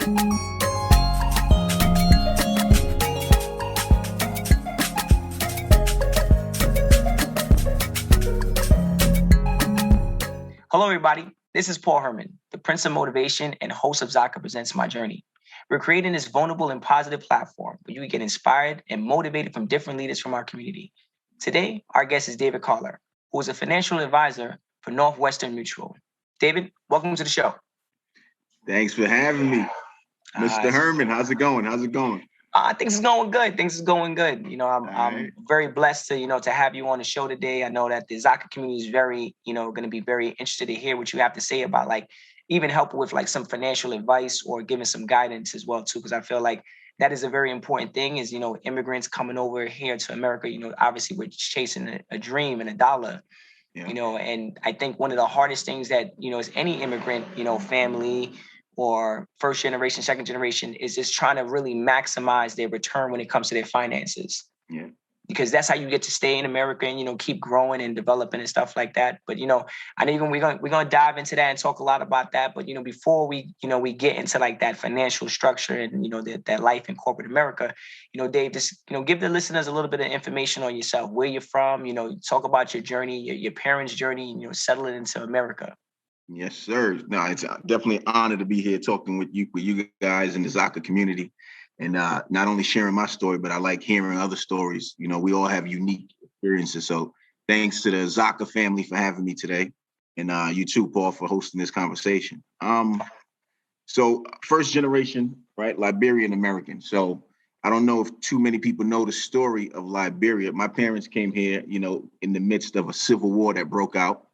Hello, everybody. This is Paul Herman, the Prince of Motivation and host of Zaka Presents My Journey. We're creating this vulnerable and positive platform where you can get inspired and motivated from different leaders from our community. Today, our guest is David Carlor, who is a financial advisor for Northwestern Mutual. David, welcome to the show. Thanks for having me. Mr. Herman, how's it going? Things is going good. I'm very blessed to have you on the show today. I know that the Zaka community is very, going to be very interested to hear what you have to say about even help with some financial advice or giving some guidance as well too, because I feel like that is a very important thing is, immigrants coming over here to America, obviously we're chasing a dream and a dollar, and I think one of the hardest things that, as any immigrant, family or first generation, second generation is just trying to really maximize their return when it comes to their finances. Yeah. Because that's how you get to stay in America and, keep growing and developing and stuff like that. But, I know we're going to dive into that and talk a lot about that. But, before we get into that financial structure and, that life in corporate America, Dave, just, give the listeners a little bit of information on yourself, where you're from, talk about your journey, your parents' journey, settling into America. Yes, sir. No, it's definitely an honor to be here talking with you guys in the Zaka community. And not only sharing my story, but I like hearing other stories. We all have unique experiences. So thanks to the Zaka family for having me today. And you too, Paul, for hosting this conversation. So first generation, right, Liberian American. So I don't know if too many people know the story of Liberia. My parents came here, in the midst of a civil war that broke out.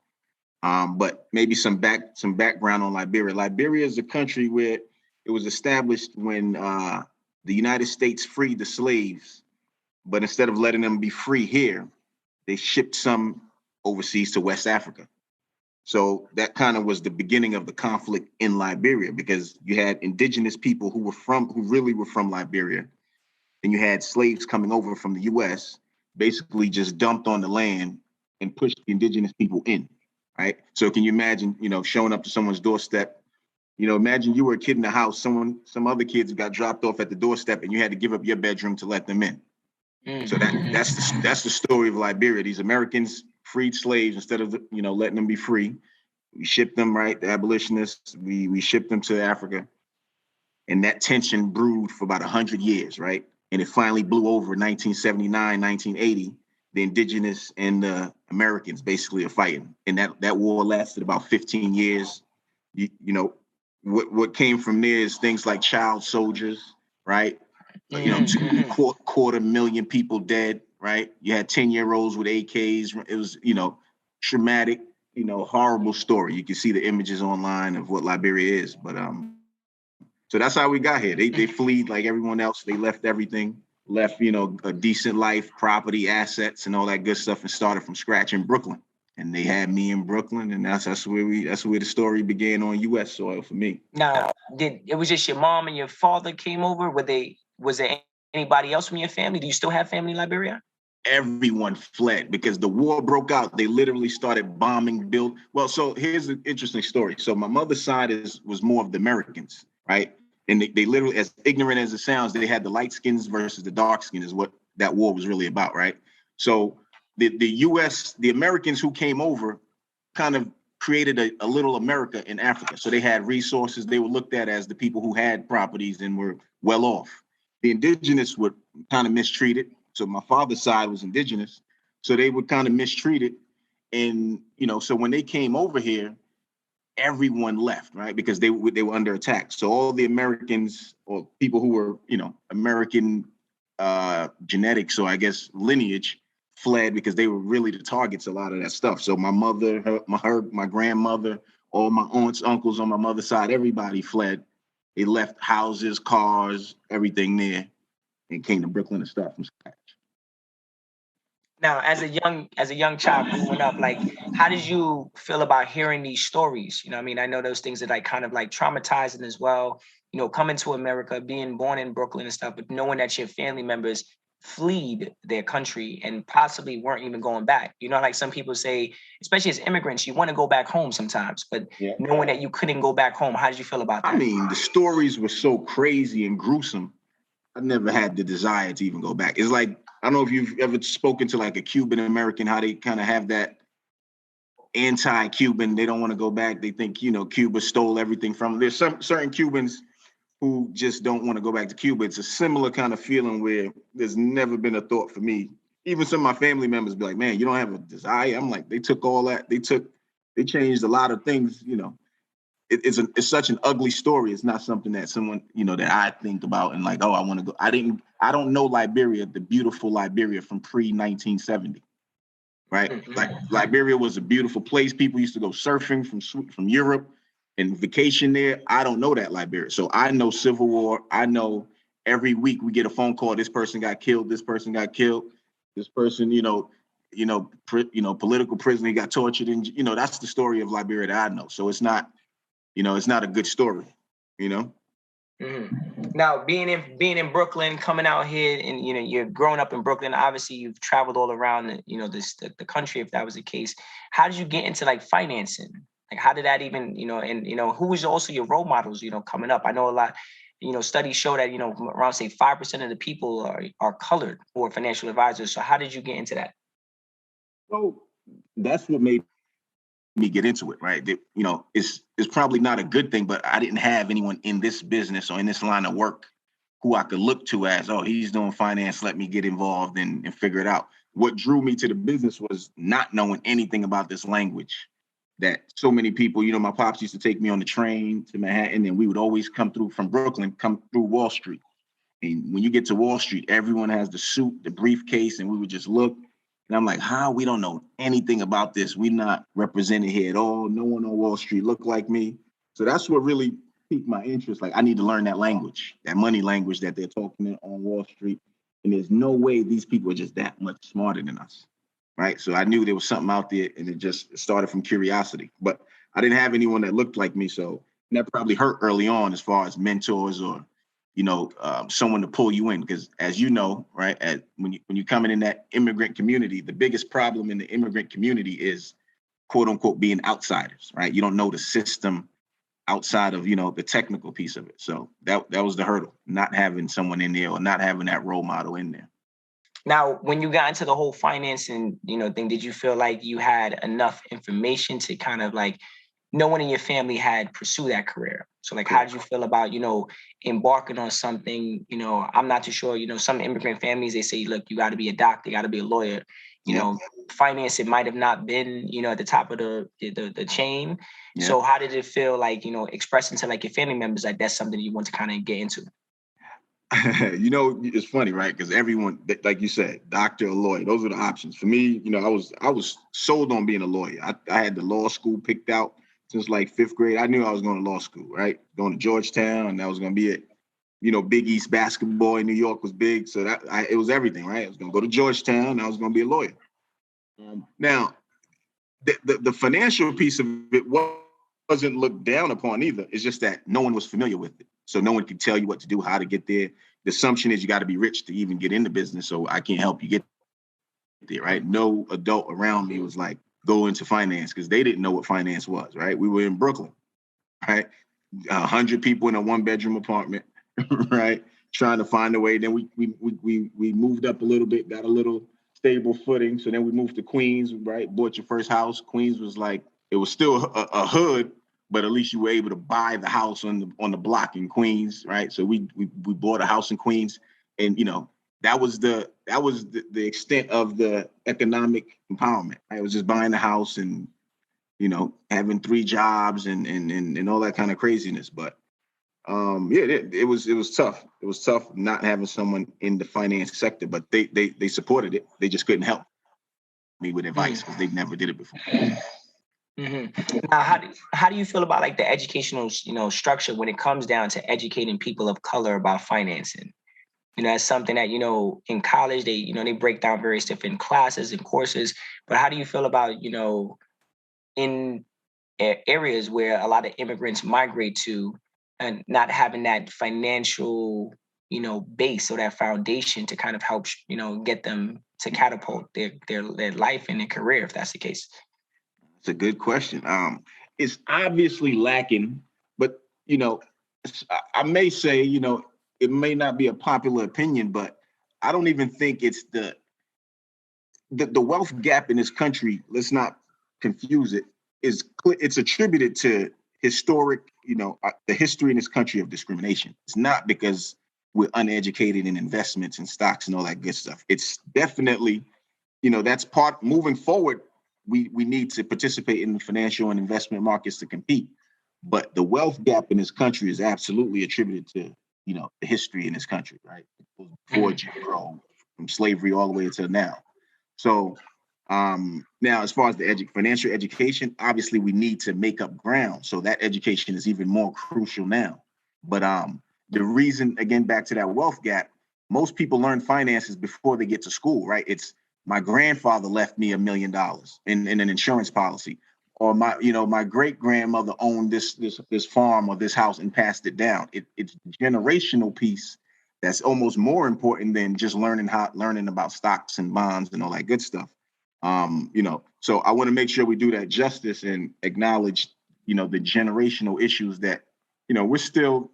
But maybe some background on Liberia. Liberia is a country where it was established when the United States freed the slaves, but instead of letting them be free here, they shipped some overseas to West Africa. So that kind of was the beginning of the conflict in Liberia, because you had indigenous people who really were from Liberia, and you had slaves coming over from the U.S., basically just dumped on the land and pushed the indigenous people in. Right. So can you imagine, showing up to someone's doorstep, imagine you were a kid in the house, some other kids got dropped off at the doorstep and you had to give up your bedroom to let them in. Mm-hmm. So that's the story of Liberia. These Americans freed slaves instead of, letting them be free. We shipped them, right, the abolitionists, we shipped them to Africa. And that tension brewed for about 100 years, right? And it finally blew over in 1979, 1980. The indigenous and the Americans basically are fighting. And that war lasted about 15 years. What came from there is things like child soldiers, right? Mm-hmm. 250,000 people dead, right? You had 10-year-olds with AKs. It was, traumatic, horrible story. You can see the images online of what Liberia is. But so that's how we got here. They fled like everyone else. They left everything. Left, a decent life, property, assets, and all that good stuff, and started from scratch in Brooklyn. And they had me in Brooklyn, and that's where the story began on U.S. soil for me. Now, it was just your mom and your father came over? Was there anybody else from your family? Do you still have family in Liberia? Everyone fled because the war broke out. They literally started bombing, Well, so here's an interesting story. So my mother's side was more of the Americans, right? And they literally, as ignorant as it sounds, they had the light skins versus the dark skin is what that war was really about, right? So the Americans who came over kind of created a little America in Africa. So they had resources. They were looked at as the people who had properties and were well off. The indigenous were kind of mistreated. So my father's side was indigenous. So they were kind of mistreated. And, so when they came over here, everyone left, right? Because they were under attack. So all the Americans or people who were, American genetics, or I guess lineage, fled because they were really the targets, a lot of that stuff. So my mother, my grandmother, all my aunts, uncles on my mother's side, everybody fled. They left houses, cars, everything there, and came to Brooklyn to start from scratch. Now, as a young child growing up, how did you feel about hearing these stories? I know those things that kind of traumatizing as well, coming to America, being born in Brooklyn and stuff, but knowing that your family members fled their country and possibly weren't even going back. You know, like some people say, especially as immigrants, you want to go back home sometimes, but knowing that you couldn't go back home, how did you feel about that? I mean, the stories were so crazy and gruesome. I never had the desire to even go back. It's like, I don't know if you've ever spoken to like a Cuban American, how they kind of have that anti-Cuban. They don't want to go back. They think, you know, Cuba stole everything from them. There's some certain Cubans who just don't want to go back to Cuba. It's a similar kind of feeling where there's never been a thought for me. Even some of my family members be like, man, you don't have a desire. I'm like, they took all that. They changed a lot of things, you know. It's such an ugly story. It's not something that someone, you know, that I think about and like, oh, I want to go. I don't know Liberia, the beautiful Liberia from pre-1970, right? Mm-hmm. Like Liberia was a beautiful place. People used to go surfing from Europe and vacation there. I don't know that Liberia. So I know Civil War. I know every week we get a phone call. This person got killed. This person got killed. This person, political prisoner, he got tortured. And, you know, that's the story of Liberia that I know. So it's not, you know, it's not a good story, you know? Mm-hmm. Now, being in Brooklyn, coming out here, and you know, you're growing up in Brooklyn. Obviously, you've traveled all around, you know, the country. If that was the case, how did you get into like financing? Like, how did that even, you know, and you know, who was also your role models? You know, coming up, I know a lot. You know, studies show that, you know, around say 5% of the people are colored who are financial advisors. So, how did you get into that? So that's what made me get into it, right? That, you know, it's probably not a good thing, but I didn't have anyone in this business or in this line of work who I could look to as, oh, he's doing finance, let me get involved and figure it out. What drew me to the business was not knowing anything about this language that so many people, you know, my pops used to take me on the train to Manhattan and we would always come through from Brooklyn, come through Wall Street. And when you get to Wall Street, everyone has the suit, the briefcase, and we would just look. And I'm like, how? We don't know anything about this. We're not represented here at all. No one on Wall Street looked like me. So that's what really piqued my interest. Like, I need to learn that language, that money language that they're talking in on Wall Street. And there's no way these people are just that much smarter than us, right? So I knew there was something out there, and it started from curiosity. But I didn't have anyone that looked like me, so that probably hurt early on as far as mentors or, you know, someone to pull you in, because as you know, right, when you come in that immigrant community, the biggest problem in the immigrant community is quote unquote being outsiders, right? You don't know the system outside of, you know, the technical piece of it. So that was the hurdle, not having someone in there or not having that role model in there. Now, when you got into the whole financing, you know, thing, did you feel like you had enough information to kind of like, no one in your family had pursued that career? So like, how did you feel about, you know, embarking on something? You know, I'm not too sure, you know, some immigrant families, they say, look, you got to be a doctor, you got to be a lawyer. You know, finance, it might have not been, you know, at the top of the chain. Yeah. So how did it feel like, you know, expressing to like your family members like that's something you want to kind of get into? You know, it's funny, right? Because everyone, like you said, doctor or lawyer, those are the options. For me, you know, I was sold on being a lawyer. I had the law school picked out since like 5th grade. I knew I was going to law school, right? Going to Georgetown, and that was going to be it. You know, Big East basketball in New York was big. So it was everything, right? I was going to go to Georgetown, and I was going to be a lawyer. Now, the financial piece of it wasn't looked down upon either. It's just that no one was familiar with it. So no one could tell you what to do, how to get there. The assumption is you got to be rich to even get into business. So I can't help you get there, right? No adult around me was like, go into finance, because they didn't know what finance was, right? We were in Brooklyn, right? 100 people in a 1-bedroom apartment, right? Trying to find a way. Then we moved up a little bit, got a little stable footing. So then we moved to Queens, right? Bought your first house. Queens was like, it was still a hood, but at least you were able to buy the house on the block in Queens, right? So we bought a house in Queens, and you know, that was the extent of the economic empowerment. Right? It was just buying a house and, you know, having 3 jobs and all that kind of craziness. But it was tough. It was tough not having someone in the finance sector, but they supported it. They just couldn't help me with advice because they never did it before. Mm-hmm. Now, how do you feel about like the educational, you know, structure when it comes down to educating people of color about financing? You know, that's something that, you know, in college, they break down various different classes and courses, but how do you feel about, you know, in areas where a lot of immigrants migrate to and not having that financial base or that foundation to kind of help, get them to catapult their life and their career, if that's the case? It's a good question. It's obviously lacking, but, I may say, it may not be a popular opinion, but I don't even think it's the wealth gap in this country. Let's not confuse it. It's attributed to historic, the history in this country of discrimination. It's not because we're uneducated in investments and stocks and all that good stuff. It's definitely, that's part. Moving forward, we need to participate in the financial and investment markets to compete. But the wealth gap in this country is absolutely attributed to, the history in this country, right? Before Jim Crow, from slavery all the way until now. So now, as far as the financial education, obviously we need to make up ground. So that education is even more crucial now. But the reason, again, back to that wealth gap, most people learn finances before they get to school, right? It's my grandfather left me $1 million in an insurance policy, or my great grandmother owned this farm or this house and passed it down. It's the generational piece that's almost more important than just learning about stocks and bonds and all that good stuff. So I want to make sure we do that justice and acknowledge, the generational issues that, we still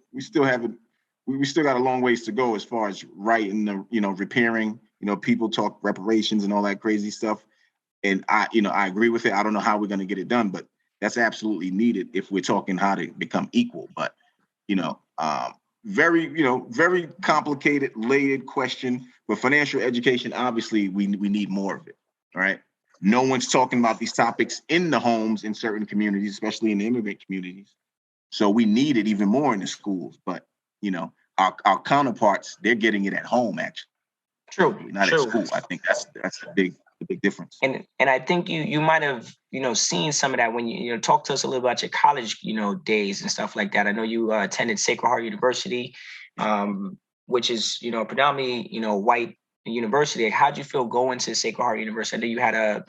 got a long ways to go as far as righting the, repairing, people talk reparations and all that crazy stuff. And I agree with it. I don't know how we're going to get it done, but that's absolutely needed if we're talking how to become equal. But, very complicated, layered question. But financial education, obviously, we need more of it. All right. No one's talking about these topics in the homes in certain communities, especially in the immigrant communities. So we need it even more in the schools. But, our counterparts, they're getting it at home, actually. True. Not at school. I think that's the big difference. And I think you might have, seen some of that when you talk to us a little about your college, days and stuff like that. I know you attended Sacred Heart University, which is, predominantly, white university. How'd you feel going to Sacred Heart University? I know you had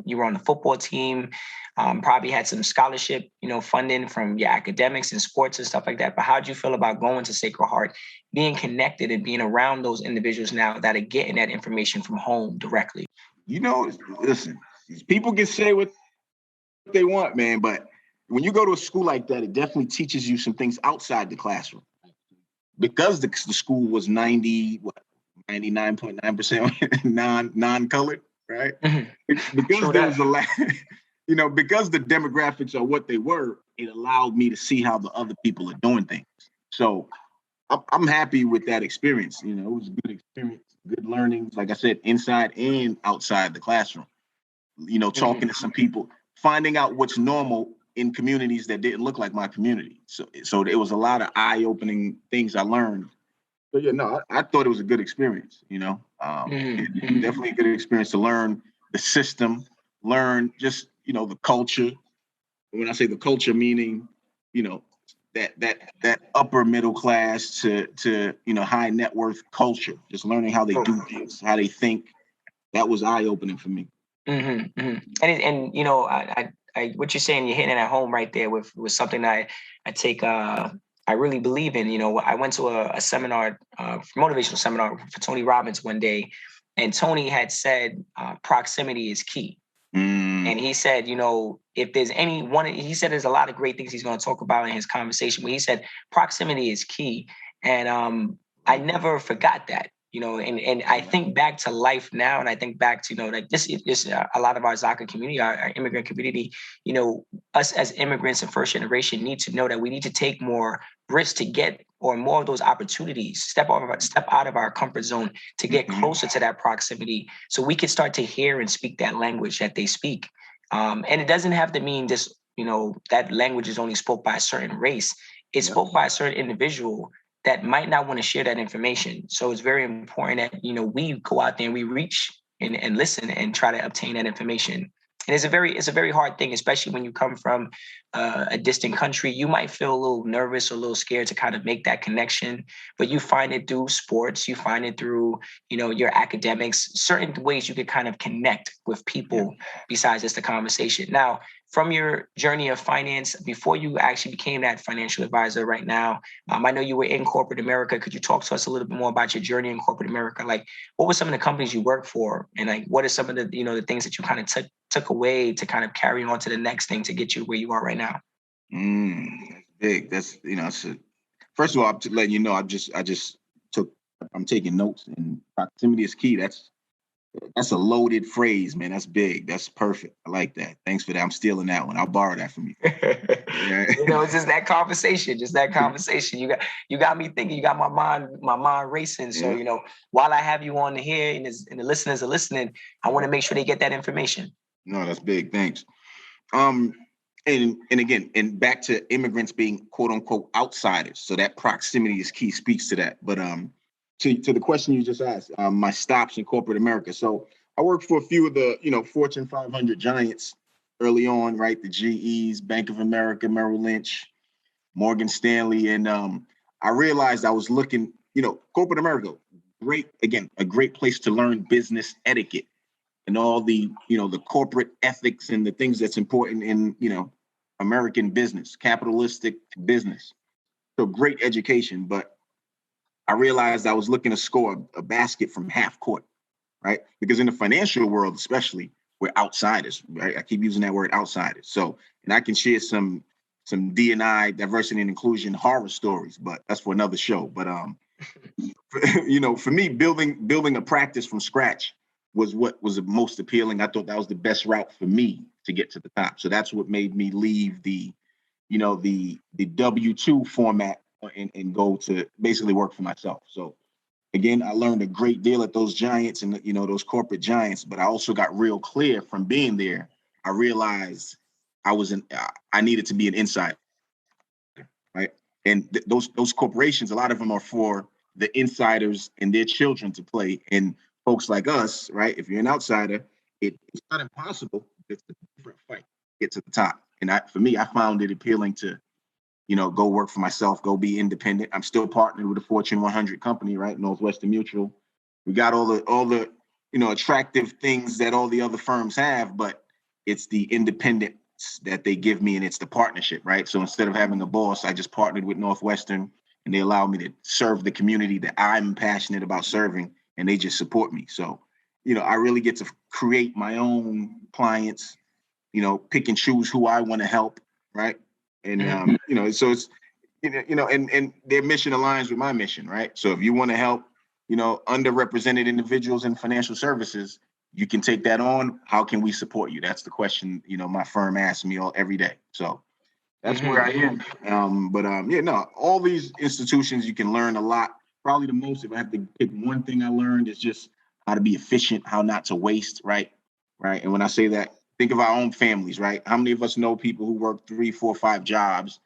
you were on the football team, probably had some scholarship, funding from your academics and sports and stuff like that. But how'd you feel about going to Sacred Heart, being connected and being around those individuals now that are getting that information from home directly? Listen, people can say what they want, man, but when you go to a school like that, it definitely teaches you some things outside the classroom. Because the school was 99.9% non-colored, right? Mm-hmm. Because there was because the demographics are what they were, it allowed me to see how the other people are doing things. So I'm happy with that experience. It was a good experience, good learning, like I said, inside and outside the classroom. Talking to some people, finding out what's normal in communities that didn't look like my community. So it was a lot of eye-opening things I learned. So I thought it was a good experience. Definitely a good experience to learn the system, learn just the culture. When I say the culture, meaning that upper middle class to high net worth culture, just learning how they do things, how they think. That was eye-opening for me. Mm-hmm, mm-hmm. And I what you're saying, you're hitting it at home right there with something that I take I really believe in. I went to a seminar, motivational seminar for Tony Robbins one day, and Tony had said proximity is key. And he said, if there's he said there's a lot of great things he's going to talk about in his conversation, but he said proximity is key. And I never forgot that. And I think back to life now, and I think back to, like this a lot of our Zaka community, our immigrant community, us as immigrants and first generation need to know that we need to take more risks to get, or more of those opportunities, step out of our comfort zone to get closer to that proximity, so we can start to hear and speak that language that they speak. And it doesn't have to mean just, that language is only spoke by a certain race. It's spoke by a certain individual that might not want to share that information. So it's very important that, we go out there and we reach and listen and try to obtain that information. And it's a very hard thing, especially when you come from a distant country. You might feel a little nervous or a little scared to kind of make that connection, but you find it through sports, you find it through, your academics, certain ways you could kind of connect with people besides just the conversation. Now, from your journey of finance before you actually became that financial advisor right now. I know you were in corporate America. Could you talk to us a little bit more about your journey in corporate America? Like, what were some of the companies you worked for, and like, what are some of the the things that you kind of took away to kind of carry on to the next thing to get you where you are right now? That's big. That's first of all, to let you know, I'm taking notes, and proximity is key. That's a loaded phrase, man. That's big. That's perfect. I like that. Thanks for that. I'm stealing that one. I'll borrow that from you. Yeah. It's just that conversation. You got me thinking. You got my mind racing. So while I have you on here and the listeners are listening, I want to make sure they get that information. No, that's big. Thanks. And again, and back to immigrants being quote unquote outsiders. So that proximity is key. Speaks to that. But to the question you just asked, my stops in corporate America. So I worked for a few of the, Fortune 500 giants early on, right? The GEs, Bank of America, Merrill Lynch, Morgan Stanley. And I realized I was looking, corporate America, a great place to learn business etiquette and all the, the corporate ethics and the things that's important in, American business, capitalistic business. So great education, but I realized I was looking to score a basket from half court, right? Because in the financial world, especially, we're outsiders, right? I keep using that word, outsiders. So, and I can share some D&I, diversity and inclusion horror stories, but that's for another show. But for me, building a practice from scratch was what was the most appealing. I thought that was the best route for me to get to the top. So that's what made me leave the W-2 format and go to basically work for myself. So again, I learned a great deal at those giants and those corporate giants, but I also got real clear from being there. I realized I needed to be an insider, right? And those corporations, a lot of them are for the insiders and their children to play. And folks like us, right? If you're an outsider, it's not impossible. It's a different fight to get to the top. And for me, I found it appealing to go work for myself, go be independent. I'm still partnered with a Fortune 100 company, right? Northwestern Mutual. We got all the attractive things that all the other firms have, but it's the independence that they give me, and it's the partnership, right? So instead of having a boss, I just partnered with Northwestern, and they allow me to serve the community that I'm passionate about serving, and they just support me. So, I really get to create my own clients, pick and choose who I want to help, right? And so it's and their mission aligns with my mission, right? So if you want to help, underrepresented individuals in financial services, you can take that on. How can we support you? That's the question, my firm asks me every day. So that's where I am. All these institutions, you can learn a lot. Probably the most, if I have to pick one thing I learned, is just how to be efficient, how not to waste, right? Right. And when I say that, think of our own families, right? How many of us know people who work 3, 4, 5 jobs,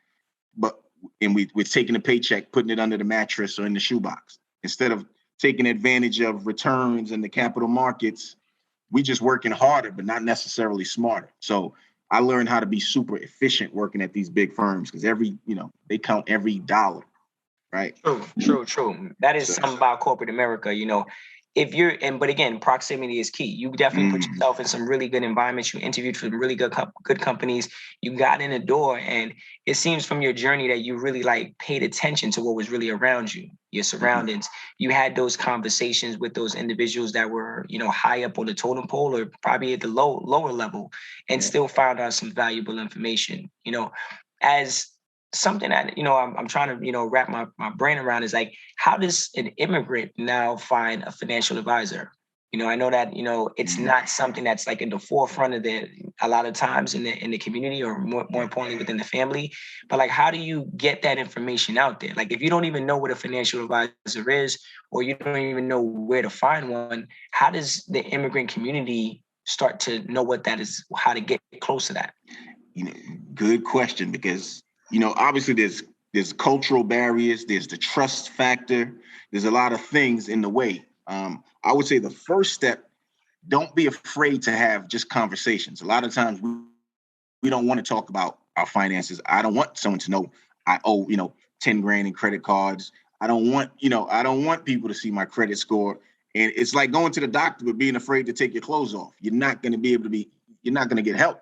and we're taking a paycheck, putting it under the mattress or in the shoebox? Instead of taking advantage of returns in the capital markets, we just working harder, but not necessarily smarter. So I learned how to be super efficient working at these big firms, because they count every dollar, right? True. That is something about corporate America, but again, proximity is key. You definitely put yourself in some really good environments. You interviewed for really good companies. You got in the door, and it seems from your journey that you really paid attention to what was really around you, your surroundings. You had those conversations with those individuals that were, high up on the totem pole or probably at the lower level, and still found out some valuable information. As something that I'm trying to wrap my brain around is how does an immigrant now find a financial advisor? I know that it's not something that's in the forefront of a lot of times in the community, or more importantly within the family. But how do you get that information out there? If you don't even know what a financial advisor is, or you don't even know where to find one, how does the immigrant community start to know what that is, how to get close to that? Good question, because obviously there's cultural barriers, there's the trust factor, there's a lot of things in the way. I would say the first step, don't be afraid to have just conversations. A lot of times we don't want to talk about our finances. I don't want someone to know I owe, 10 grand in credit cards. I don't want people to see my credit score. And it's like going to the doctor but being afraid to take your clothes off. You're not going to get help.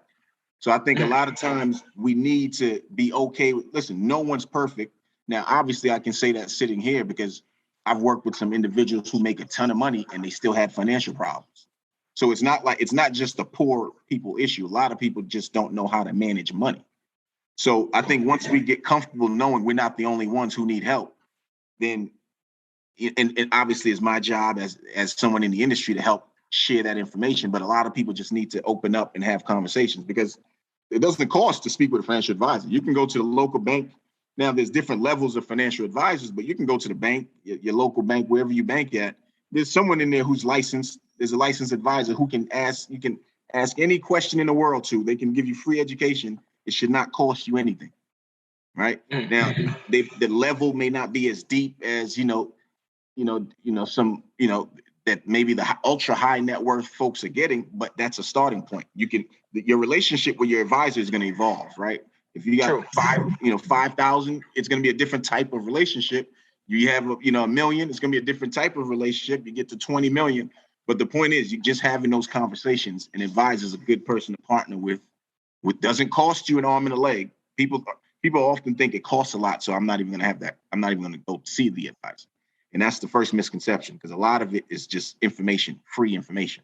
So I think a lot of times we need to be okay with, listen, no one's perfect. Now, obviously I can say that sitting here because I've worked with some individuals who make a ton of money and they still had financial problems. So it's not just a poor people issue. A lot of people just don't know how to manage money. So I think once we get comfortable knowing we're not the only ones who need help, then, and obviously it's my job as someone in the industry to help share that information, but a lot of people just need to open up and have conversations because it doesn't cost to speak with a financial advisor. You can go to the local bank. Now there's different levels of financial advisors, but you can go to the bank, your local bank, wherever you bank at. There's someone in there who's licensed. There's a licensed advisor who you can ask any question in the world to. They can give you free education. It should not cost you anything, right? Now, the level may not be as deep as, some, that maybe the ultra high net worth folks are getting, but that's a starting point. Your relationship with your advisor is going to evolve, right? If you got 5,000, it's going to be a different type of relationship. You have, $1 million, it's going to be a different type of relationship. You get to 20 million. But the point is, you just having those conversations, an advisor is a good person to partner with. What doesn't cost you an arm and a leg. People often think it costs a lot, so I'm not even going to have that. I'm not even going to go see the advisor. And that's the first misconception, because a lot of it is just information, free information.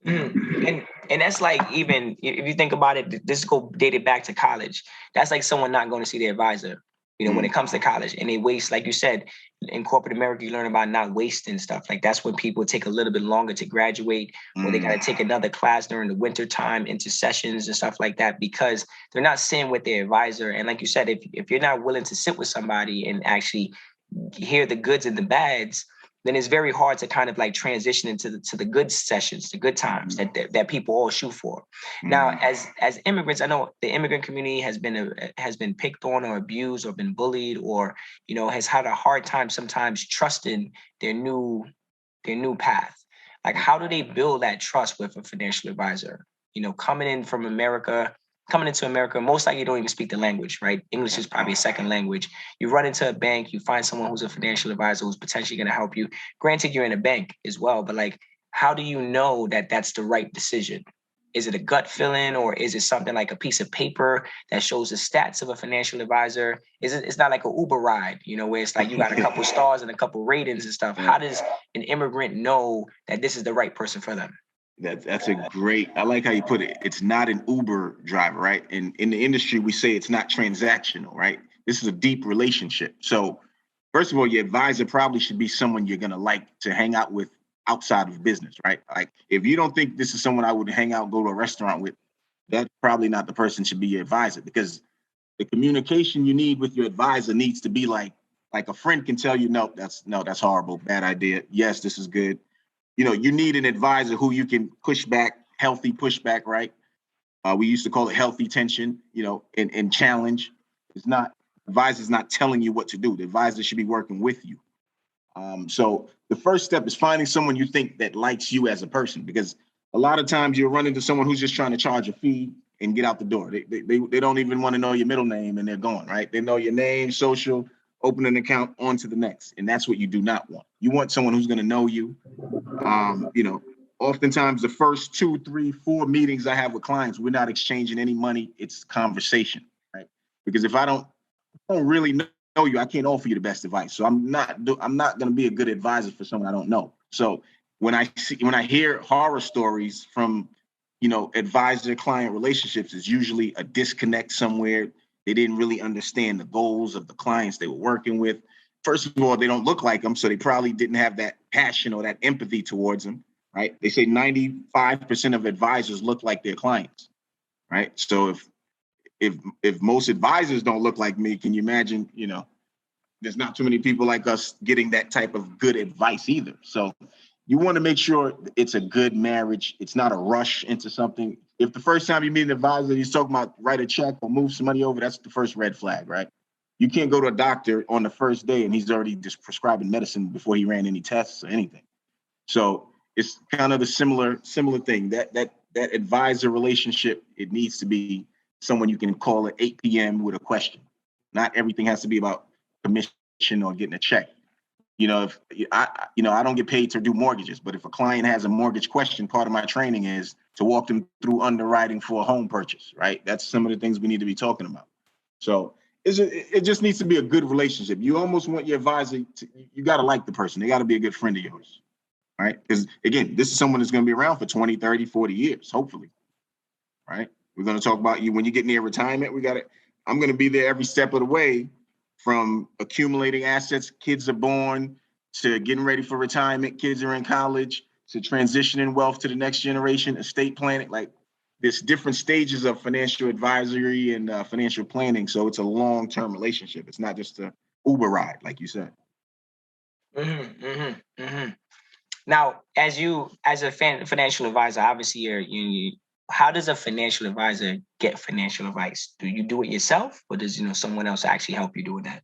And that's like, even if you think about it, this go dated back to college. That's like someone not going to see their advisor, when it comes to college, and they waste, like you said, in corporate America, you learn about not wasting stuff. Like that's when people take a little bit longer to graduate, or they got to take another class during the winter time into sessions and stuff like that, because they're not sitting with their advisor. And like you said, if you're not willing to sit with somebody and actually hear the goods and the bads, then it's very hard to kind of like transition into the good sessions, the good times that people all shoot for. Now, as immigrants, I know the immigrant community has been picked on or abused or been bullied, or has had a hard time sometimes trusting their new path. Like, how do they build that trust with a financial advisor? Coming into America, most likely you don't even speak the language, right? English is probably a second language. You run into a bank, you find someone who's a financial advisor who's potentially going to help you. Granted, you're in a bank as well, but like, how do you know that that's the right decision? Is it a gut feeling, or is it something like a piece of paper that shows the stats of a financial advisor? It's not like an Uber ride, where it's like you got a couple stars and a couple ratings and stuff. How does an immigrant know that this is the right person for them? That's a great, I like how you put it. It's not an Uber driver, right? And in the industry, we say it's not transactional, right? This is a deep relationship. So first of all, your advisor probably should be someone you're going to like to hang out with outside of business, right? Like if you don't think this is someone I would hang out, go to a restaurant with, that's probably not the person should be your advisor, because the communication you need with your advisor needs to be like a friend can tell you, no, that's horrible, bad idea. Yes, this is good. You need an advisor who you can push back, healthy pushback, right? We used to call it healthy tension, and challenge. Advisor's not telling you what to do. The advisor should be working with you. So the first step is finding someone you think that likes you as a person, because a lot of times you'll run into someone who's just trying to charge a fee and get out the door. They don't even want to know your middle name and they're gone, right? They know your name, social, open an account, on to the next. And that's what you do not want. You want someone who's going to know you. Oftentimes the first 2, 3, 4 meetings I have with clients, we're not exchanging any money. It's conversation, right? Because if I don't really know you, I can't offer you the best advice. So I'm not going to be a good advisor for someone I don't know. So when I hear horror stories from, advisor-client relationships, it's usually a disconnect somewhere. They didn't really understand the goals of the clients they were working with. First of all, they don't look like them, so they probably didn't have that passion or that empathy towards them, right? They say 95% of advisors look like their clients, right? So if most advisors don't look like me, can you imagine, there's not too many people like us getting that type of good advice either. So you want to make sure it's a good marriage. It's not a rush into something. If the first time you meet an advisor, he's talking about write a check or move some money over, that's the first red flag, right? You can't go to a doctor on the first day and he's already just prescribing medicine before he ran any tests or anything. So it's kind of the similar thing. That advisor relationship, it needs to be someone you can call at 8 p.m. with a question. Not everything has to be about commission or getting a check. If I don't get paid to do mortgages, but if a client has a mortgage question, part of my training is to walk them through underwriting for a home purchase, right? That's some of the things we need to be talking about. So it just needs to be a good relationship. You almost want your advisor you got to like the person. They got to be a good friend of yours, right? Because again, this is someone that's going to be around for 20, 30, 40 years, hopefully, right? We're going to talk about you when you get near retirement. I'm going to be there every step of the way, from accumulating assets, kids are born, to getting ready for retirement, kids are in college, to transitioning wealth to the next generation, estate planning. Like, there's different stages of financial advisory and financial planning. So it's a long-term relationship. It's not just a Uber ride, like you said. Now, as a financial advisor, obviously how does a financial advisor get financial advice? Do you do it yourself, or does someone else actually help you doing that?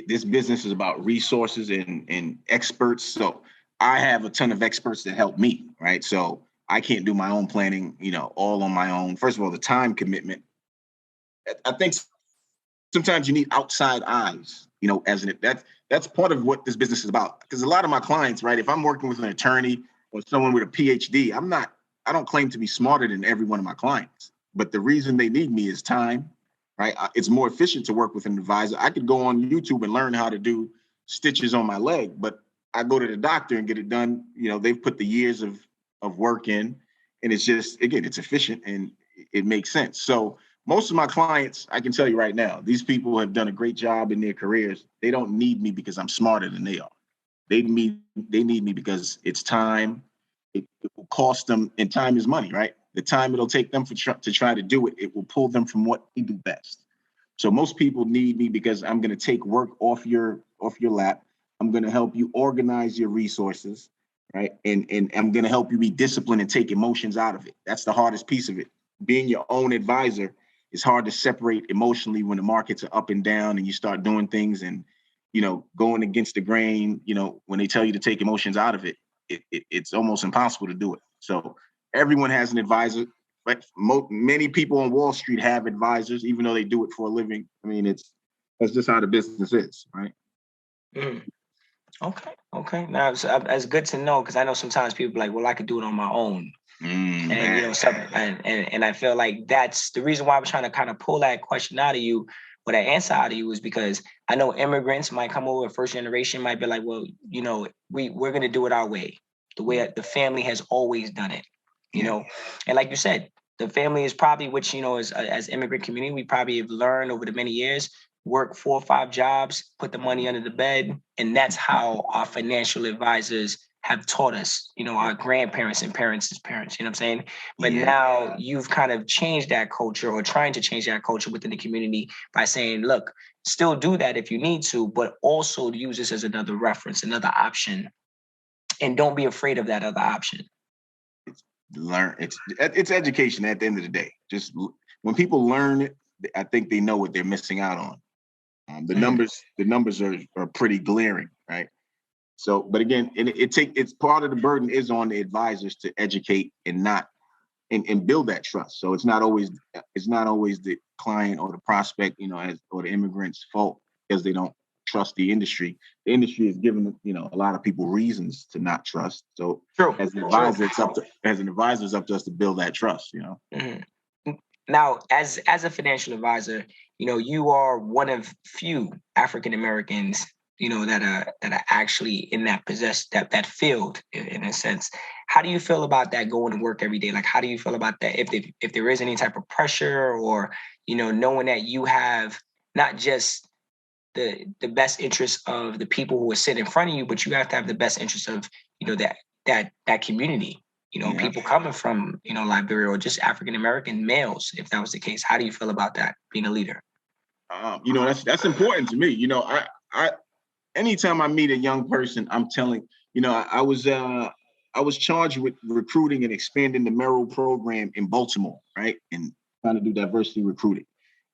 This business is about resources and experts. So I have a ton of experts that help me, right? So I can't do my own planning, all on my own. First of all, the time commitment. I think sometimes you need outside eyes, that's part of what this business is about. Because a lot of my clients, right, if I'm working with an attorney or someone with a PhD, I don't claim to be smarter than every one of my clients. But the reason they need me is time, right? It's more efficient to work with an advisor. I could go on YouTube and learn how to do stitches on my leg, but I go to the doctor and get it done. They've put the years of work in, and it's just, again, it's efficient and it makes sense. So most of my clients, I can tell you right now, these people have done a great job in their careers. They don't need me because I'm smarter than they are. They need me because it's time. It will cost them, and time is money, right? The time it'll take them to try to do it, it will pull them from what they do best. So most people need me because I'm going to take work off your lap. I'm going to help you organize your resources, right? And I'm going to help you be disciplined and take emotions out of it. That's the hardest piece of it. Being your own advisor, it's hard to separate emotionally when the markets are up and down and you start doing things and, going against the grain, when they tell you to take emotions out of it, it's almost impossible to do it. So everyone has an advisor. But many people on Wall Street have advisors, even though they do it for a living. I mean, that's just how the business is, right? Okay. Now it's good to know, because I know sometimes people are like, well, I could do it on my own. And I feel like that's the reason why I was trying to kind of pull that question out of you, or that answer out of you, is because I know immigrants might come over, first generation might be like, well, we're going to do it our way, the way the family has always done it, and like you said, the family is probably, which, as immigrant community, we probably have learned over the many years, work 4 or 5 jobs, put the money under the bed. And that's how our financial advisors have taught us, our grandparents and parents' parents, you know what I'm saying? But now you've kind of changed that culture, or trying to change that culture within the community, by saying, look, still do that if you need to, but also use this as another reference, another option. And don't be afraid of that other option. It's education at the end of the day. Just when people learn it, I think they know what they're missing out on. The numbers are pretty glaring, right? So, but again, it's part of the burden is on the advisors to educate and build that trust. So it's not always the client or the prospect, or the immigrant's fault because they don't trust the industry. The industry is giving a lot of people reasons to not trust. So as an advisor, it's up to us to build that trust. Now, as a financial advisor, you are one of few African Americans, that are actually in that field in a sense. How do you feel about that, going to work every day? Like, how do you feel about that? If there is any type of pressure, or, knowing that you have not just the best interest of the people who are sitting in front of you, but you have to have the best interest of, that community. People coming from, Liberia, or just African American males, if that was the case. How do you feel about that, being a leader? That's important to me. I anytime I meet a young person, I'm telling, I was charged with recruiting and expanding the Merrill program in Baltimore, right? And trying to do diversity recruiting.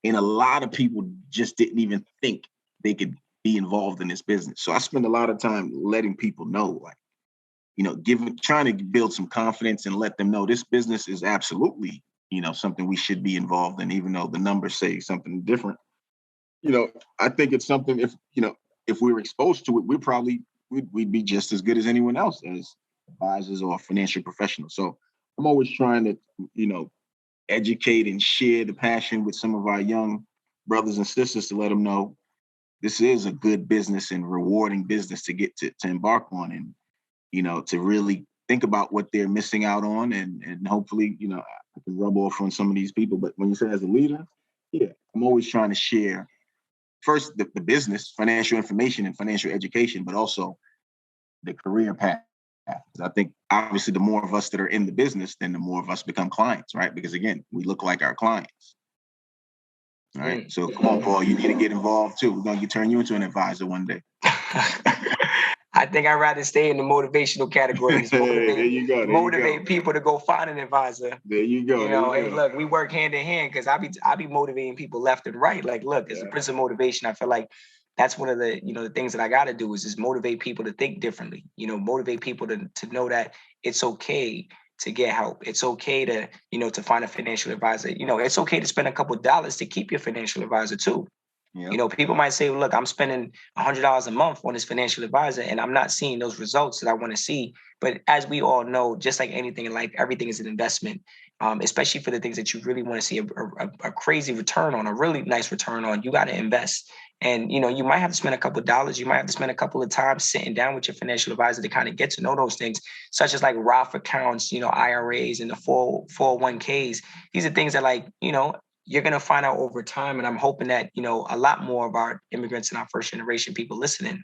And a lot of people just didn't even think they could be involved in this business. So I spend a lot of time letting people know, like, trying to build some confidence and let them know this business is absolutely, something we should be involved in, even though the numbers say something different. I think it's something, if we were exposed to it, we'd be just as good as anyone else as advisors or financial professionals. So I'm always trying to, educate and share the passion with some of our young brothers and sisters to let them know this is a good business and rewarding business to get to embark on, and, to really think about what they're missing out on, and hopefully, I can rub off on some of these people. But when you say as a leader, yeah, I'm always trying to share first the business, financial information and financial education, but also the career path. I think obviously the more of us that are in the business, then the more of us become clients, right? Because again, we look like our clients. All right. So come on, Paul, you need to get involved too. We're gonna turn you into an advisor one day. I think I'd rather stay in the motivational categories. Motivate people to go find an advisor. There you go. Hey, look, we work hand in hand, because I be motivating people left and right. Like, look, as a principal motivation, I feel like that's one of the, the things that I got to do is just motivate people to think differently. Motivate people to know that it's okay to get help. It's okay to, to find a financial advisor. It's okay to spend a couple of dollars to keep your financial advisor too. Yep. People might say, look, I'm spending $100 a month on this financial advisor and I'm not seeing those results that I want to see. But as we all know, just like anything in life, everything is an investment, especially for the things that you really want to see a crazy return on, a really nice return on. You got to invest. And, you might have to spend a couple of dollars. You might have to spend a couple of times sitting down with your financial advisor to kind of get to know those things, such as like Roth accounts, IRAs and the 401ks. These are things that you're going to find out over time. And I'm hoping that, a lot more of our immigrants and our first generation people listening,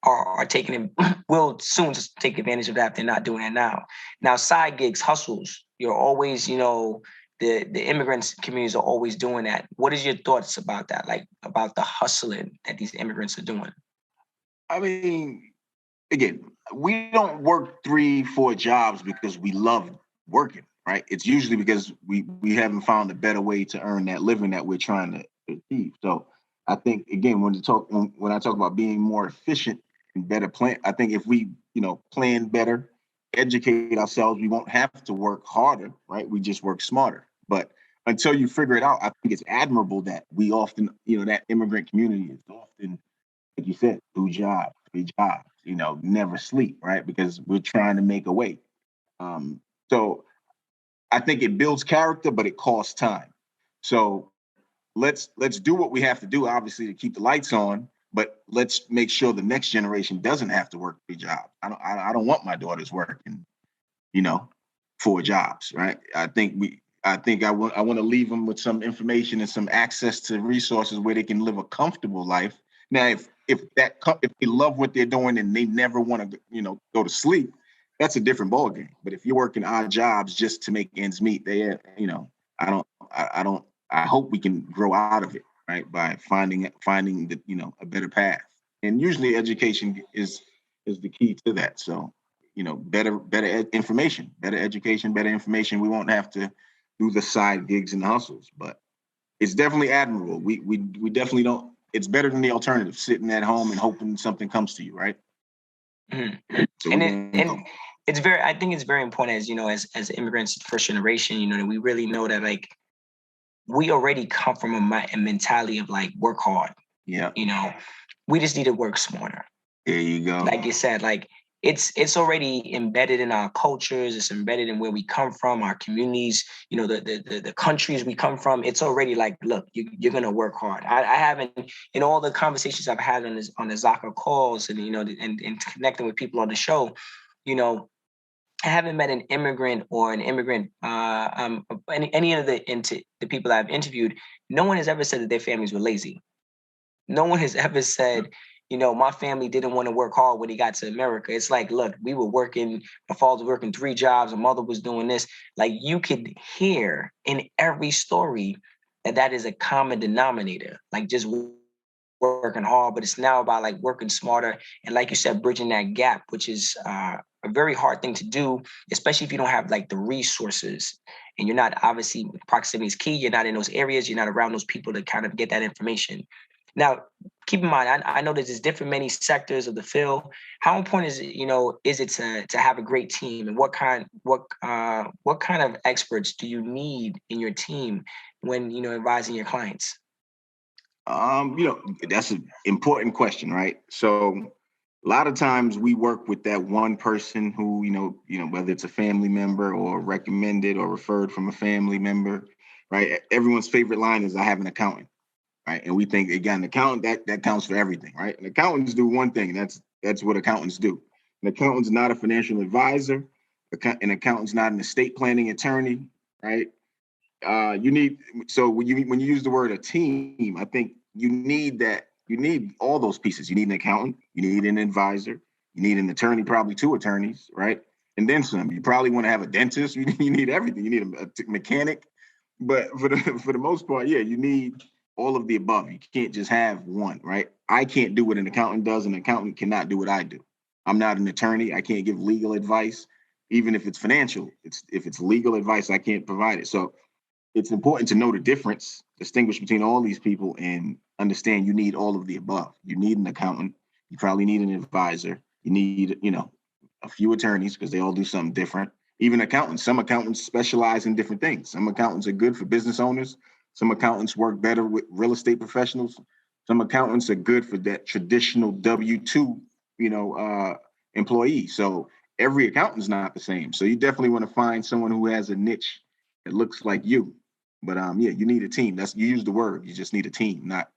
are taking will soon just take advantage of that if they're not doing it now. Now, side gigs, hustles, you're always, the immigrants communities are always doing that. What is your thoughts about that? Like about the hustling that these immigrants are doing? I mean, again, we don't work 3-4 jobs because we love working. Right. It's usually because we haven't found a better way to earn that living that we're trying to achieve. So I think, again, when I talk about being more efficient and better plan, I think if we, plan better, educate ourselves, we won't have to work harder. Right. We just work smarter. But until you figure it out, I think it's admirable that we often, that immigrant community is often, like you said, 2 jobs, 3 jobs, never sleep. Right. Because we're trying to make a way. So I think it builds character, but it costs time. So let's do what we have to do, obviously, to keep the lights on. But let's make sure the next generation doesn't have to work 3 jobs. I don't want my daughters working, 4 jobs, right? I want to leave them with some information and some access to resources where they can live a comfortable life. Now, if they love what they're doing and they never want to, go to sleep, that's a different ballgame. But if you're working odd jobs just to make ends meet, I hope we can grow out of it, right? By finding the, a better path. And usually education is the key to that. So, better information, better education, better information. We won't have to do the side gigs and hustles, but it's definitely admirable. We definitely don't, it's better than the alternative, sitting at home and hoping something comes to you, right? Mm-hmm. So I think it's very important as immigrants, first generation, that we really know that we already come from a mentality of work hard. Yeah. We just need to work smarter. There you go. Like you said, it's already embedded in our cultures. It's embedded in where we come from, our communities, the countries we come from. It's already look, you're going to work hard. I haven't, in all the conversations I've had on the Zaka calls and, and connecting with people on the show, I haven't met an immigrant or an immigrant, any of the people I've interviewed. No one has ever said that their families were lazy. No one has ever said, my family didn't want to work hard when he got to America. It's look, we were working, my father was working 3 jobs, my mother was doing this. You could hear in every story that is a common denominator, just working hard, but it's now about working smarter. And like you said, bridging that gap, which is a very hard thing to do, especially if you don't have the resources and you're not, obviously proximity is key. You're not in those areas. You're not around those people to kind of get that information. Now, keep in mind, I know there's different many sectors of the field. How important is it, to have a great team, and what kind of experts do you need in your team when advising your clients? That's an important question, right? So a lot of times we work with that one person who, whether it's a family member or recommended or referred from a family member, right? Everyone's favorite line is, I have an accountant, right? And we think, again, accountant, that counts for everything, right? And accountants do one thing, and that's what accountants do. An accountant's not a financial advisor. An accountant's not an estate planning attorney, right? So when you use the word a team, I think you need all those pieces. You need an accountant, you need an advisor, you need an attorney, probably two attorneys, right? And then some. You probably want to have a dentist. You need everything. You need a mechanic. But for the most part, yeah, you need all of the above. You can't just have one, right? I can't do what an accountant does. An accountant cannot do what I do. I'm not an attorney. I can't give legal advice, even if it's financial. If it's legal advice, I can't provide it. So it's important to know the difference, distinguish between all these people, and understand you need all of the above. You need an accountant. You probably need an advisor. You need, a few attorneys because they all do something different. Even accountants. Some accountants specialize in different things. Some accountants are good for business owners. Some accountants work better with real estate professionals. Some accountants are good for that traditional W-2, employee. So every accountant's not the same. So you definitely want to find someone who has a niche that looks like you. But yeah, you need a team. You use the word. You just need a team, not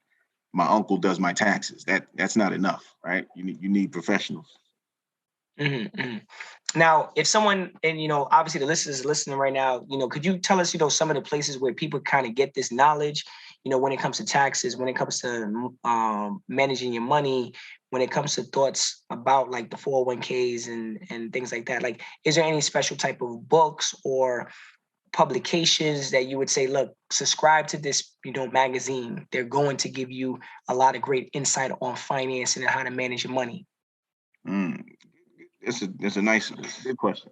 my uncle does my taxes. That's not enough, right? You need professionals. Mm-hmm, mm-hmm. Now, if someone, and obviously the listeners listening right now, could you tell us, some of the places where people kind of get this knowledge, when it comes to taxes, when it comes to managing your money, when it comes to thoughts about like the 401ks and things like that? Like, is there any special type of books or publications that you would say, look, subscribe to this, magazine? They're going to give you a lot of great insight on financing and how to manage your money. That's a nice, good question.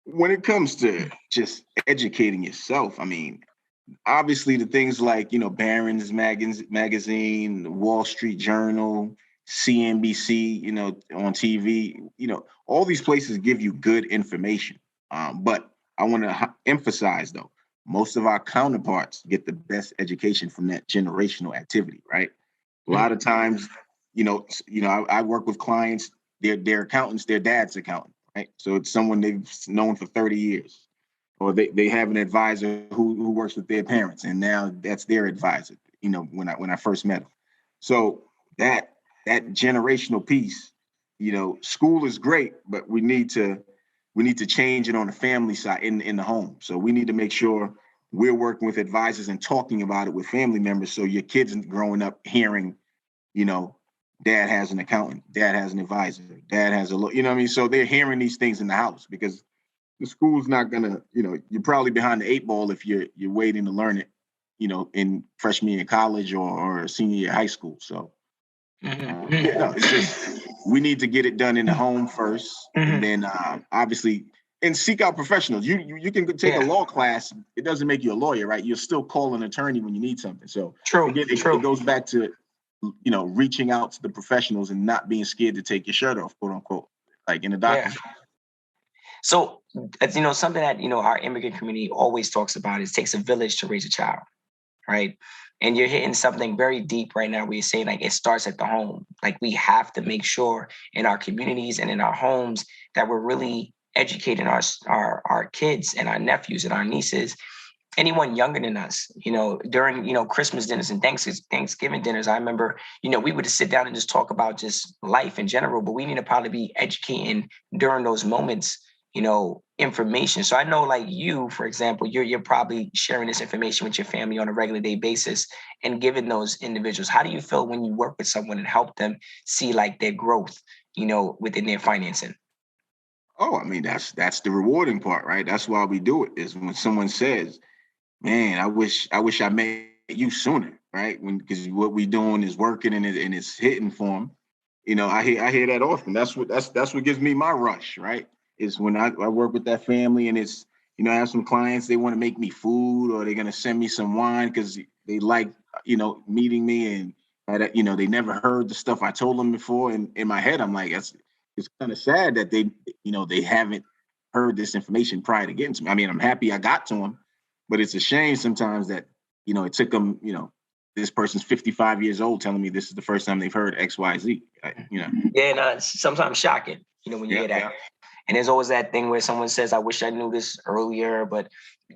When it comes to just educating yourself, I mean, obviously the things like, Barron's magazine, Wall Street Journal, CNBC, on TV, all these places give you good information. But I want to emphasize, though, most of our counterparts get the best education from that generational activity, right? A lot of times, I work with clients, their accountants, their dad's accountant, right? So it's someone they've known for 30 years. Or they have an advisor who works with their parents, and now that's their advisor, when I first met them. So that generational piece, school is great, but we need to change it on the family side in the home. So we need to make sure we're working with advisors and talking about it with family members. So your kids growing up hearing, dad has an accountant, dad has an advisor, dad has So they're hearing these things in the house, because the school's not gonna, you're probably behind the 8 ball if you're waiting to learn it, in freshman year of college or senior year of high school. So it's just, we need to get it done in the home first, and then obviously, and seek out professionals. You can take a law class. It doesn't make you a lawyer, right? You'll still call an attorney when you need something. So again, it goes back to, reaching out to the professionals and not being scared to take your shirt off, quote unquote, like in a doctor's. So, something that, our immigrant community always talks about is it takes a village to raise a child, right? And you're hitting something very deep right now where you're saying, like, it starts at the home. Like, we have to make sure in our communities and in our homes that we're really educating our kids and our nephews and our nieces, anyone younger than us, during, Christmas dinners and Thanksgiving dinners. I remember, we would just sit down and just talk about just life in general, but we need to probably be educating during those moments, information. So I know, like you, for example, you're probably sharing this information with your family on a regular day basis and giving those individuals. How do you feel when you work with someone and help them see like their growth, within their financing? Oh, I mean, that's the rewarding part, right? That's why we do it, is when someone says, man, I wish I met you sooner, right? Because what we doing is working and it's hitting for them. I hear that often. That's what gives me my rush, right? Is when I work with that family, and it's, I have some clients, they want to make me food, or they're gonna send me some wine because they like, meeting me, and they never heard the stuff I told them before. And in my head, I'm like, it's kind of sad that they haven't heard this information prior to getting to me. I mean, I'm happy I got to them, but it's a shame sometimes that, it took them, this person's 55 years old telling me this is the first time they've heard X, Y, Z. Yeah, no, it's sometimes shocking, when you hear that. Yeah. And there's always that thing where someone says, I wish I knew this earlier. But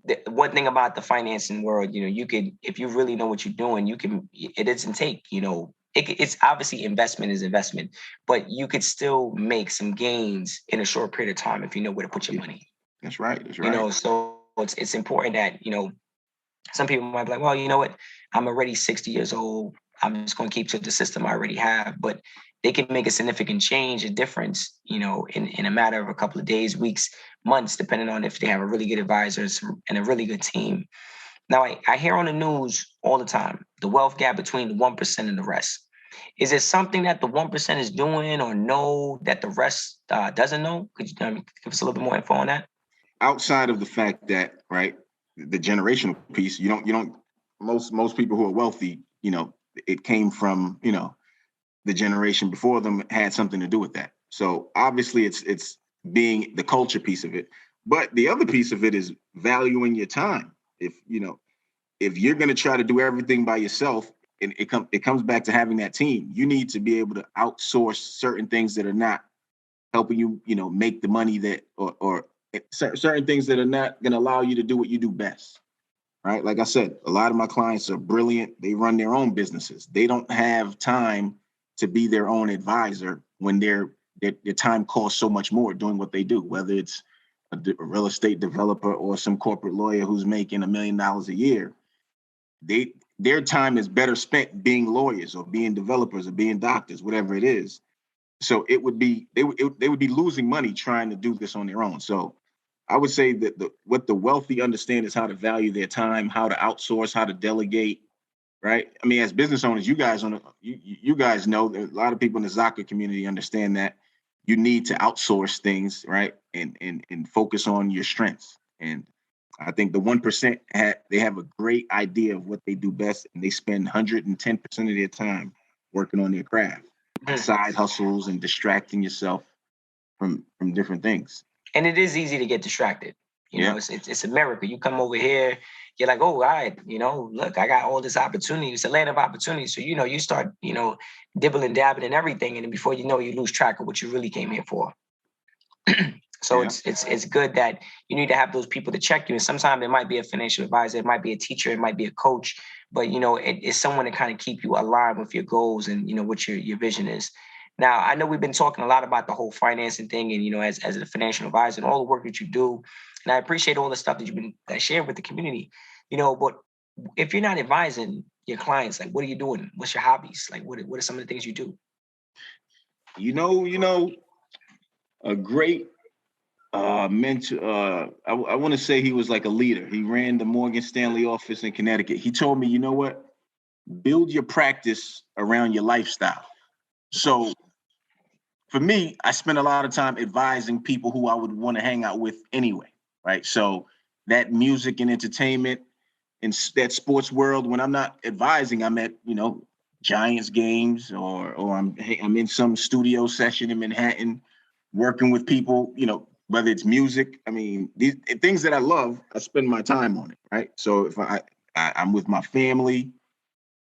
the one thing about the financing world, you could, if you really know what you're doing, it doesn't take, it's obviously investment is investment, but you could still make some gains in a short period of time if you know where to put your money. That's right. That's right. So it's important that, some people might be like, well, you know what? I'm already 60 years old. I'm just going to keep to the system I already have. But they can make a significant change, a difference, in a matter of a couple of days, weeks, months, depending on if they have a really good advisors and a really good team. Now, I hear on the news all the time, the wealth gap between the 1% and the rest. Is it something that the 1% is doing or know that the rest doesn't know? Could you give us a little bit more info on that? Outside of the fact that, right, the generational piece, most people who are wealthy, it came from, the generation before them had something to do with that. So obviously it's being the culture piece of it. But the other piece of it is valuing your time. If you're going to try to do everything by yourself, and it comes back to having that team, you need to be able to outsource certain things that are not helping you, make the money that, or certain things that are not going to allow you to do what you do best. Right. Like I said, a lot of my clients are brilliant. They run their own businesses. They don't have time to be their own advisor when their time costs so much more doing what they do, whether it's a real estate developer or some corporate lawyer who's making $1 million a year. Their time is better spent being lawyers or being developers or being doctors, whatever it is. So they would be losing money trying to do this on their own. So I would say that what the wealthy understand is how to value their time, how to outsource, how to delegate, right? I mean, as business owners, you guys know that a lot of people in the Zaka community understand that you need to outsource things, right? And focus on your strengths. And I think the 1% they have a great idea of what they do best, and they spend 110% of their time working on their craft, side hustles and distracting yourself from different things. And it is easy to get distracted. It's America. You come over here, you're like, oh, all right, look, I got all this opportunity. It's a land of opportunity. So, you start, dibbling, dabbing and everything. And then before you know, you lose track of what you really came here for. So it's good that you need to have those people to check you. And sometimes it might be a financial advisor, it might be a teacher, it might be a coach, but it's someone to kind of keep you aligned with your goals and what your vision is. Now, I know we've been talking a lot about the whole financing thing and as a financial advisor and all the work that you do. And I appreciate all the stuff that you've been sharing with the community. But if you're not advising your clients, like what are you doing? What's your hobbies? Like what are some of the things you do? A great mentor, I want to say he was like a leader. He ran the Morgan Stanley office in Connecticut. He told me, you know what? Build your practice around your lifestyle. So for me, I spend a lot of time advising people who I would want to hang out with anyway, right? So that music and entertainment and that sports world, when I'm not advising, I'm at, Giants games or I'm in some studio session in Manhattan working with people, whether it's music. I mean, these things that I love, I spend my time on it, right? So if I'm with my family,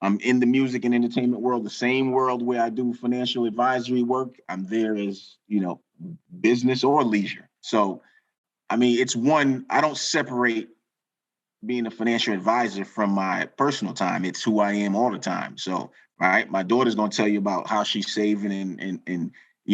I'm in the music and entertainment world, the same world where I do financial advisory work. I'm there as, business or leisure. So, I mean, I don't separate being a financial advisor from my personal time. It's who I am all the time. So, right, my daughter's going to tell you about how she's saving and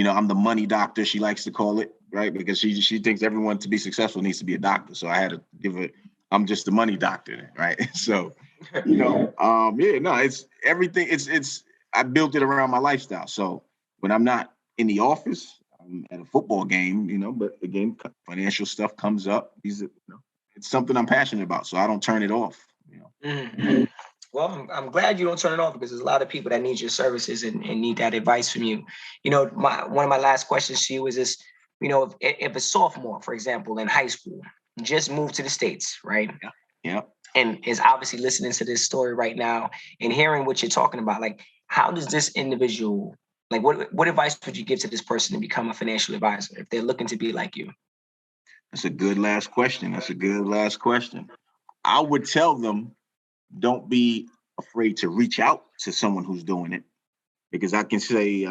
I'm the money doctor, she likes to call it, right? Because she thinks everyone to be successful needs to be a doctor. So I had to give her, I'm just the money doctor, right? So, it's everything. I built it around my lifestyle. So when I'm not in the office, I'm at a football game, but again, financial stuff comes up. It's something I'm passionate about, so I don't turn it off. Mm-hmm. Well, I'm glad you don't turn it off because there's a lot of people that need your services and need that advice from you. One of my last questions to you is this, if a sophomore, for example, in high school, just moved to the States, right? Yeah. And is obviously listening to this story right now and hearing what you're talking about, like, how does this individual, like, what advice would you give to this person to become a financial advisor if they're looking to be like you? That's a good last question. I would tell them, don't be afraid to reach out to someone who's doing it. Because I can say,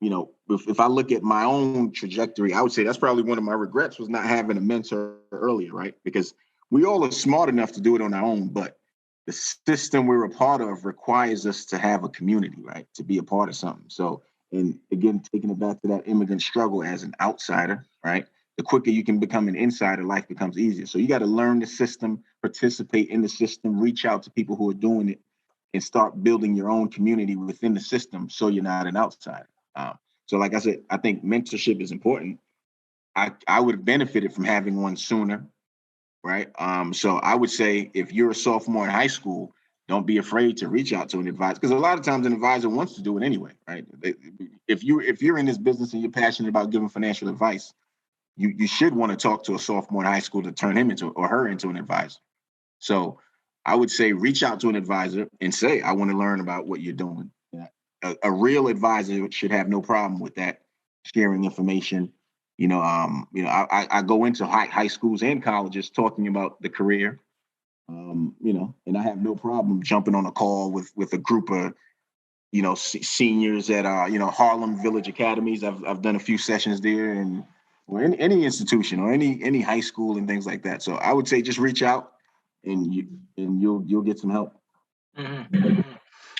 if I look at my own trajectory, I would say that's probably one of my regrets was not having a mentor earlier, right? Because we all are smart enough to do it on our own, but the system we're a part of requires us to have a community, right? To be a part of something. So, and again, taking it back to that immigrant struggle as an outsider, right? The quicker you can become an insider, life becomes easier. So you got to learn the system, participate in the system, reach out to people who are doing it, and start building your own community within the system so you're not an outsider. So like I said, I think mentorship is important. I would have benefited from having one sooner, right? So I would say if you're a sophomore in high school, don't be afraid to reach out to an advisor, because a lot of times an advisor wants to do it anyway, right? If you're in this business and you're passionate about giving financial advice, you should want to talk to a sophomore in high school to turn him into or her into an advisor. So I would say reach out to an advisor and say, I want to learn about what you're doing. A real advisor should have no problem with that, sharing information. I go into high schools and colleges talking about the career, and I have no problem jumping on a call with a group of, seniors at, Harlem Village Academies. I've done a few sessions there, and or any institution or any high school and things like that. So I would say just reach out and you'll get some help. Mm-hmm.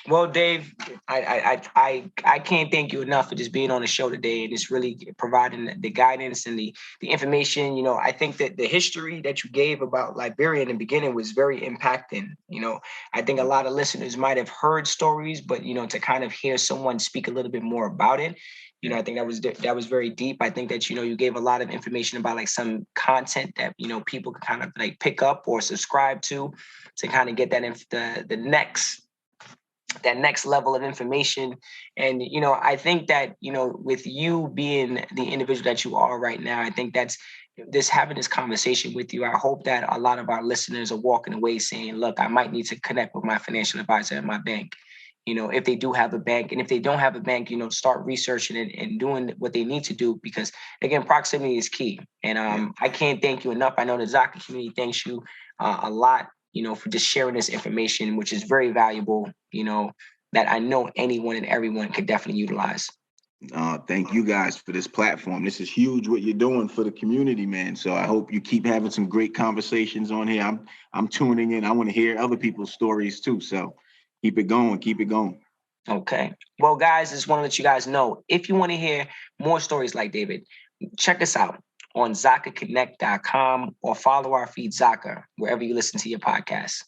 Well, Dave, I can't thank you enough for just being on the show today and just really providing the guidance and the information. I think that the history that you gave about Liberia in the beginning was very impacting. I think a lot of listeners might have heard stories, but to kind of hear someone speak a little bit more about it, I think that was very deep. I think that you gave a lot of information about some content that people could kind of pick up or subscribe to kind of get that next level of information. And I think that with you being the individual that you are right now, I think that's having this conversation with you. I hope that a lot of our listeners are walking away saying, look, I might need to connect with my financial advisor at my bank, if they do have a bank. And if they don't have a bank, start researching and doing what they need to do, because again, proximity is key. And I can't thank you enough. I know the Zaka community thanks you a lot, for just sharing this information, which is very valuable, that I know anyone and everyone could definitely utilize. Thank you guys for this platform. This is huge what you're doing for the community, man. So I hope you keep having some great conversations on here. I'm tuning in. I want to hear other people's stories too. So keep it going. Keep it going. Okay. Well, guys, just want to let you guys know, if you want to hear more stories like David, check us out on ZakaConnect.com or follow our feed Zaka wherever you listen to your podcasts.